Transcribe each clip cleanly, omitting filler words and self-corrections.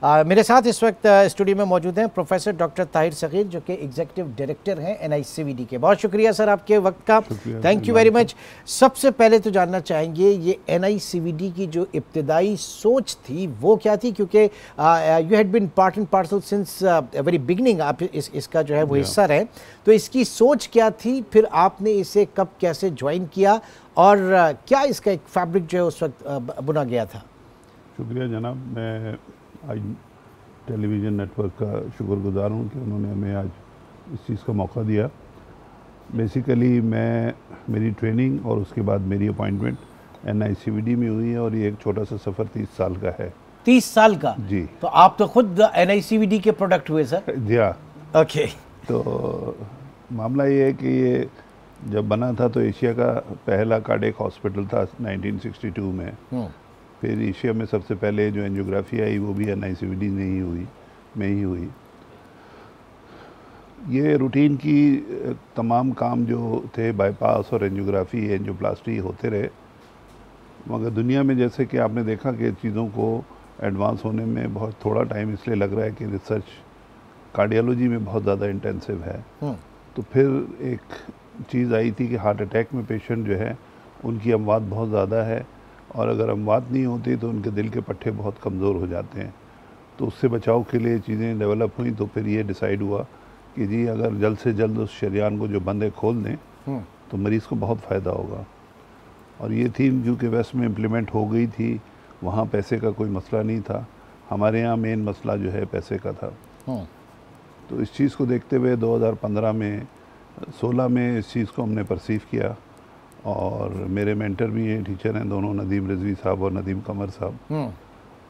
मेरे साथ इस वक्त स्टूडियो में मौजूद हैं प्रोफेसर डॉक्टर ताहिर सगीर, जो कि एग्जीक्यूटिव डायरेक्टर हैं NICVD के। बहुत शुक्रिया सर आपके वक्त का, थैंक यू वेरी मच। सबसे पहले तो जानना चाहेंगे ये NICVD की जो इब्तिदाई सोच थी वो क्या थी, क्योंकि you had been part and parcel since very beginning, आप इसका जो है वो हिस्सा रहे, तो इसकी सोच क्या थी, फिर आपने इसे कब कैसे ज्वाइन किया और क्या इसका एक फैब्रिक जो है उस वक्त बुना गया था? शुक्रिया जनाब, मैं आज टेलीविज़न नेटवर्क का शुक्रगुजार हूँ कि उन्होंने हमें आज इस चीज़ का मौका दिया। बेसिकली मेरी ट्रेनिंग और उसके बाद मेरी अपॉइंटमेंट NICVD में हुई है और ये एक छोटा सा सफ़र 30 साल का है। 30 साल का? जी। तो आप तो खुद NICVD के प्रोडक्ट हुए सर? जी हाँ। ओके। तो मामला ये है कि ये जब बना था तो एशिया का पहला कार्डियक हॉस्पिटल था 1962 में। फिर एशिया में सबसे पहले जो एंजियोग्राफी आई वो भी NICVD में ही हुई। ये रूटीन की तमाम काम जो थे बाईपास और एंजियोग्राफी एंजियोप्लास्टी होते रहे, मगर दुनिया में जैसे कि आपने देखा कि चीज़ों को एडवांस होने में बहुत थोड़ा टाइम इसलिए लग रहा है कि रिसर्च कार्डियोलॉजी में बहुत ज़्यादा इंटेंसिव है। तो फिर एक चीज़ आई थी कि हार्ट अटैक में पेशेंट जो है उनकी अमवात बहुत ज़्यादा है और अगर अमवात नहीं होती तो उनके दिल के पट्टे बहुत कमज़ोर हो जाते हैं। तो उससे बचाव के लिए चीज़ें डेवलप हुई। तो फिर ये डिसाइड हुआ कि जी अगर जल्द से जल्द उस शरियान को जो बंद है खोल दें तो मरीज़ को बहुत फ़ायदा होगा। और ये थीम क्योंकि वेस्ट में इम्प्लीमेंट हो गई थी, वहाँ पैसे का कोई मसला नहीं था, हमारे यहाँ मेन मसला जो है पैसे का था। तो इस चीज़ को देखते हुए 2016 में इस चीज़ को हमने परसीव किया और मेरे मेंटर भी हैं, टीचर हैं दोनों, नदीम रिजवी साहब और नदीम कमर साहब।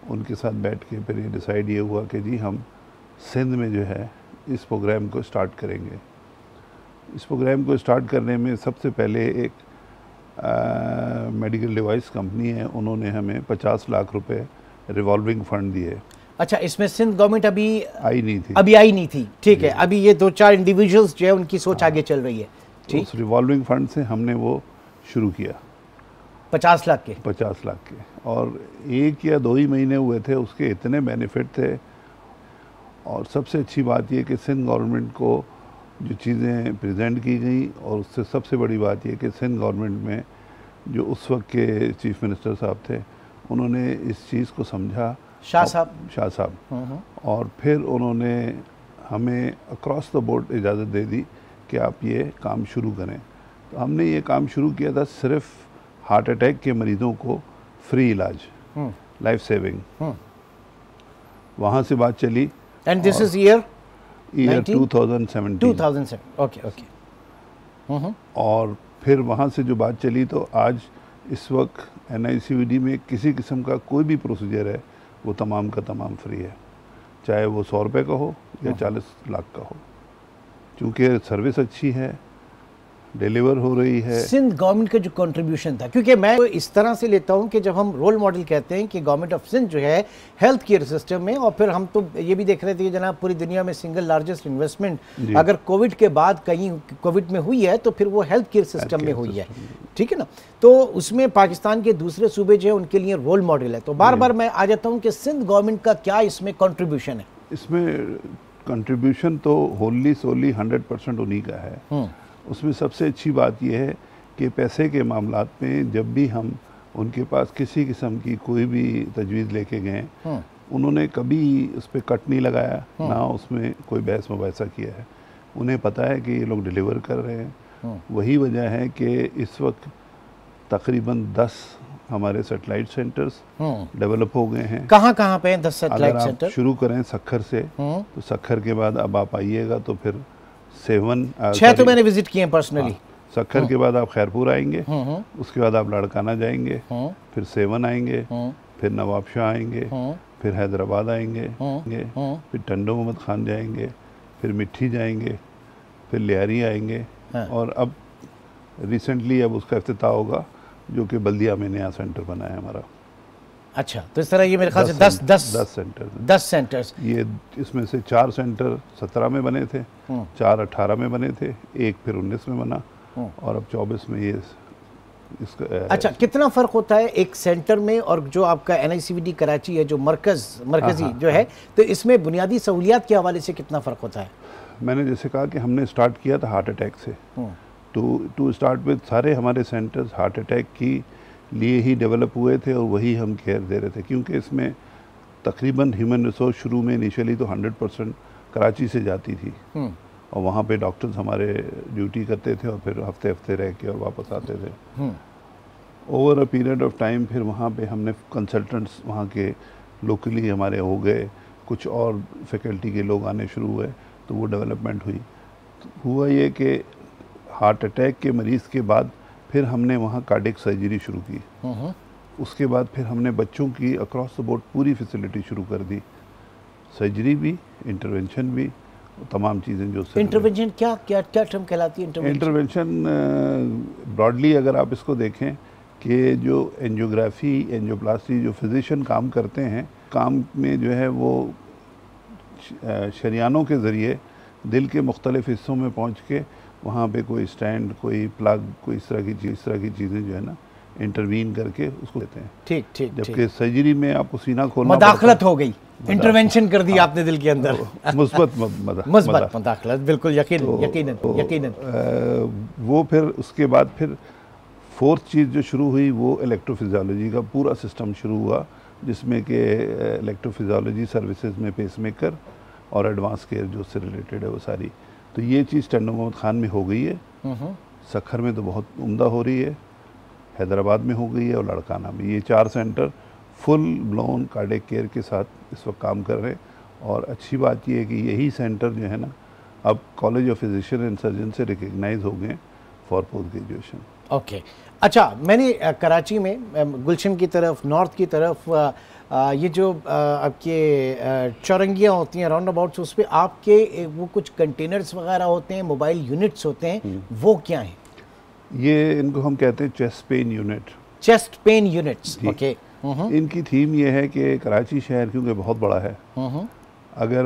उनके साथ बैठ के फिर ये डिसाइड ये हुआ कि जी हम सिंध में जो है इस प्रोग्राम को स्टार्ट करेंगे। इस प्रोग्राम को स्टार्ट करने में सबसे पहले एक मेडिकल डिवाइस कंपनी है, उन्होंने हमें 50 लाख रुपए रिवॉल्विंग फंड दिए। अच्छा, इसमें सिंध गवर्नमेंट अभी आई नहीं थी? ठीक है, अभी ये 2-4 इंडिविजुअल्स जो है उनकी सोच आगे चल रही है। ठीक, उस रिवॉल्विंग फंड से हमने वो शुरू किया 50 लाख के। और 1 या 2 ही महीने हुए थे, उसके इतने बेनिफिट थे। और सबसे अच्छी बात यह कि सिंध गवर्नमेंट को जो चीज़ें प्रेजेंट की गई और उससे सबसे बड़ी बात यह कि सिंध गवर्नमेंट में जो उस वक्त के चीफ मिनिस्टर साहब थे उन्होंने इस चीज़ को समझा, शाह साहब, और फिर उन्होंने हमें अक्रॉस द बोर्ड इजाज़त दे दी कि आप ये काम शुरू करें। तो हमने ये काम शुरू किया था सिर्फ हार्ट अटैक के मरीज़ों को फ्री इलाज, लाइफ सेविंग। वहाँ से बात चली। And this is year 2017। Okay. और फिर वहाँ से जो बात चली तो आज इस वक्त NICVD में किसी किस्म का कोई भी प्रोसीजर है वो तमाम का तमाम फ्री है, चाहे वो 100 रुपये का हो या 40 लाख का हो, क्योंकि सर्विस अच्छी है, डिलीवर हो रही है। सिंध गवर्नमेंट का जो कंट्रीब्यूशन था, क्योंकि मैं तो इस तरह से लेता हूं कि जब हम रोल मॉडल कहते हैं कि गवर्नमेंट ऑफ सिंध जो है हेल्थ केयर सिस्टम में, और फिर हम तो ये भी देख रहे थे कि जनाब पूरी दुनिया में सिंगल लार्जेस्ट इन्वेस्टमेंट अगर कोविड के बाद कहीं कोविड में हुई है तो फिर वो हेल्थ केयर सिस्टम में हुई है, ठीक है ना। तो उसमें पाकिस्तान के दूसरे सूबे जो है उनके लिए रोल मॉडल है। तो बार बार मैं आ जाता हूँ कि सिंध गवर्नमेंट का क्या इसमें कॉन्ट्रीब्यूशन है? इसमें कंट्रीब्यूशन तो होली सोली 100% उन्हीं का है। उसमें सबसे अच्छी बात यह है कि पैसे के मामलात में जब भी हम उनके पास किसी किस्म की कोई भी तजवीज़ लेके गए, उन्होंने कभी उस पर कट नहीं लगाया, ना उसमें कोई बहस मुबाहिसा किया है। उन्हें पता है कि ये लोग डिलीवर कर रहे हैं। वही वजह है कि इस वक्त तकरीबन 10 हमारे सैटेलाइट सेंटर्स डेवलप हो गए हैं। कहाँ पे हैं 10 सैटेलाइट सेंटर? अगर आप शुरू करें सखर से, तो सखर के बाद अब आप आइएगा तो फिर 6 तो मैंने विजिट किए हैं पर्सनली। सखर के बाद आप खैरपुर आएंगे, उसके बाद आप लाड़काना जाएंगे, फिर 7 आएंगे, फिर नवाबशाह आएंगे, फिर हैदराबाद आएंगे, फिर टंडो मोहम्मद खान जाएंगे, फिर मिट्ठी जाएंगे, फिर लियारी आएंगे, और अब रिसेंटली अब उसका इफ्तिताह होगा जो कि बल्दिया में नया सेंटर बना है हमारा। अच्छा, तो इस तरह ये मेरे ख्याल से 10 सेंटर्स। ये इसमें से 4 सेंटर 17 में बने थे, 4 18 में बने थे, 1 फिर 19 में बना, और अब 24 में ये इसका अच्छा, कितना फ़र्क होता है एक सेंटर में और जो आपका NICVD कराची है, जो मरकज़ी जो है, तो इसमें बुनियादी सहूलियात के हवाले से कितना फ़र्क होता है? मैंने जैसे कहा कि हमने स्टार्ट किया था हार्ट अटैक से, टू स्टार्ट विद सारे हमारे सेंटर्स हार्ट अटैक की लिए ही डेवलप हुए थे और वही हम केयर दे रहे थे, क्योंकि इसमें तकरीबन ह्यूमन रिसोर्स शुरू में इनिशियली तो 100% कराची से जाती थी और वहाँ पे डॉक्टर्स हमारे ड्यूटी करते थे और फिर हफ्ते हफ्ते रह के और वापस आते थे। Over a period of time फिर वहाँ पे हमने कंसल्टेंट्स वहाँ के लोकली हमारे हो गए, कुछ और फैकल्टी के लोग आने शुरू हुए, तो वो डेवलपमेंट हुई। तो हुआ ये कि हार्ट अटैक के मरीज़ के बाद फिर हमने वहाँ कार्डियक सर्जरी शुरू की। उसके बाद फिर हमने बच्चों की अक्रॉस द बोर्ड पूरी फैसिलिटी शुरू कर दी, सर्जरी भी, इंटरवेंशन भी, तमाम चीज़ें जो इंटरवेंशन क्या क्या क्या टर्म कहलाती है? इंटरवेंशन ब्रॉडली अगर आप इसको देखें कि जो एंजियोग्राफी, एंजियोप्लास्टी जो फिजिशियन काम करते हैं, काम में जो है वो शरियानों के ज़रिए दिल के मुख्तलिफ हिस्सों में पहुँच के वहाँ पे कोई स्टैंड, कोई प्लग, कोई इस तरह की चीज़ें जो है ना इंटरवीन करके उसको देते हैं। ठीक ठीक। जबकि सर्जरी में आपको सीना खोलना, मदाखलत हो गई, इंटरवेंशन कर दी आपने दिल के अंदर, मुस्बत मदाखलत, बिल्कुल यकीनन। वो फिर उसके बाद फिर फोर्थ चीज़ जो शुरू हुई वो इलेक्ट्रोफिजियोलॉजी का पूरा सिस्टम शुरू हुआ, जिसमें कि इलेक्ट्रोफिजियोलॉजी सर्विसेज में पेसमेकर और एडवांस केयर जो उससे रिलेटेड है वो सारी। तो ये चीज़ टंडो मोहम्मद खान में हो गई है, सखर में तो बहुत उम्दा हो रही है, हैदराबाद में हो गई है और लड़काना में। ये 4 centre full blown cardiac care के साथ इस वक्त काम कर रहे हैं। और अच्छी बात यह है कि यही सेंटर जो है ना अब college of physician and surgeon से रिकग्नाइज हो गए फॉर पोस्ट ग्रेजुएशन। ओके, अच्छा, मैंने कराची में गुलशन की तरफ, नॉर्थ की तरफ, ये जो आपके चौरंगियाँ होती हैं राउंड अबाउट्स, उस पर आपके वो कुछ कंटेनर्स वगैरह होते हैं, मोबाइल यूनिट्स होते हैं, वो क्या हैं? ये इनको हम कहते हैं chest pain unit. Chest pain units, okay. इनकी थीम ये है कि कराची शहर क्योंकि बहुत बड़ा है, अगर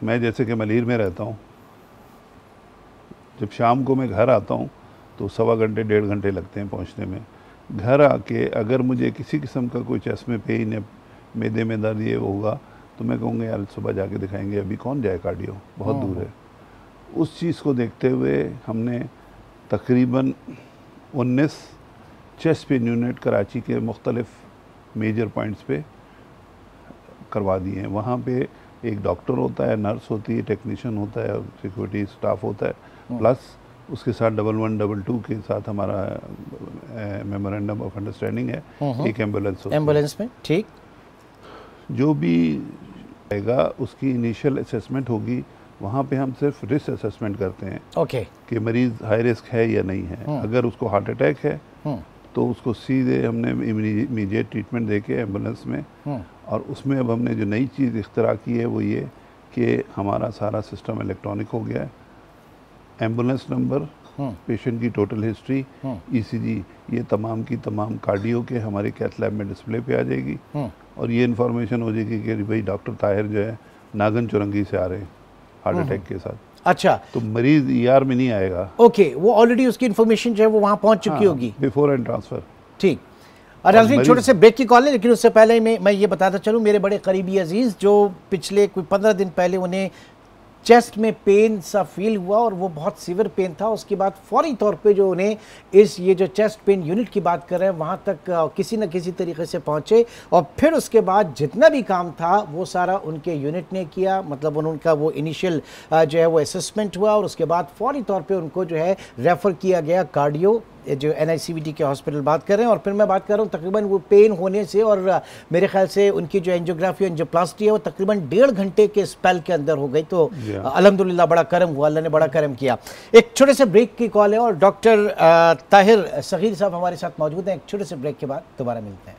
मैं जैसे कि मलीर में रहता हूँ, जब शाम को मैं घर आता हूँ तो 1.25 घंटे 1.5 घंटे लगते हैं पहुँचने में। घर आके अगर मुझे किसी किस्म का कोई चेस्ट में पेन या मैदे में दर्द ये होगा तो मैं कहूँगा यार सुबह जाके दिखाएंगे, अभी कौन जाए कार्डियो, बहुत दूर है। उस चीज़ को देखते हुए हमने तकरीबन 19 चेस्ट पेन यूनिट कराची के मुख्तलिफ मेजर पॉइंट्स पे करवा दिए हैं। वहाँ पे एक डॉक्टर होता है, नर्स होती है, टेक्नीशियन होता है और सिक्योरिटी स्टाफ होता है, प्लस उसके साथ 1112 के साथ हमारा मेमोरेंडम ऑफ अंडरस्टैंडिंग है, एक एम्बुलेंस में। ठीक, जो भी आएगा उसकी इनिशियल असेसमेंट होगी। वहाँ पे हम सिर्फ रिस्क असेसमेंट करते हैं, कि मरीज़ हाई रिस्क है या नहीं है। अगर उसको हार्ट अटैक है तो उसको सीधे हमने इमीडिएट ट्रीटमेंट दे के एम्बुलेंस में, और उसमें अब हमने जो नई चीज़ इख्तिरा की है वो ये कि हमारा सारा सिस्टम इलेक्ट्रॉनिक हो गया है। एम्बुलेंस नंबर, पेशेंट की टोटल हिस्ट्री, ECG, ये तमाम की तमाम कार्डियो के हमारे कैथ लैब में डिस्प्ले पे आ जाएगी, और ये इन्फॉर्मेशन हो जाएगी कि भाई डॉक्टर ताहिर जो है नागन चुरंगी से आ रहे हैं हार्ट अटैक के साथ। अच्छा, तो मरीज ER में नहीं आएगा। ओके, वो ऑलरेडी उसकी इन्फॉर्मेशन जो है वो वहाँ पहुँच चुकी होगी बिफोर एंड ट्रांसफ़र। ठीक। और अभी छोटे से ब्रेक की कॉल है, लेकिन उससे पहले मैं ये बताता चलूँ, मेरे बड़े करीबी अजीज़ जो पिछले कोई 15 दिन पहले उन्हें चेस्ट में पेन सा फील हुआ और वो बहुत सीवियर पेन था, उसके बाद फौरी तौर पे जो उन्हें ये जो चेस्ट पेन यूनिट की बात कर रहे हैं वहाँ तक किसी न किसी तरीके से पहुँचे, और फिर उसके बाद जितना भी काम था वो सारा उनके यूनिट ने किया। मतलब उनका वो इनिशियल जो है वो असेसमेंट हुआ और उसके बाद फौरी तौर पे उनको जो है रेफ़र किया गया कार्डियो, जो NICVD के हॉस्पिटल बात कर रहे हैं। और फिर मैं बात कर रहा हूँ तकरीबन वो पेन होने से, और मेरे ख्याल से उनकी जो एंजियोग्राफी एंजियोप्लास्टी है वो तकरीबन 1.5 घंटे के स्पेल के अंदर हो गई। तो अल्हम्दुलिल्लाह बड़ा करम हुआ, अल्लाह ने बड़ा करम किया। एक छोटे से ब्रेक की कॉल है और डॉक्टर ताहिर सगीर साहब हमारे साथ मौजूद हैं। एक छोटे से ब्रेक के बाद दोबारा मिलते हैं।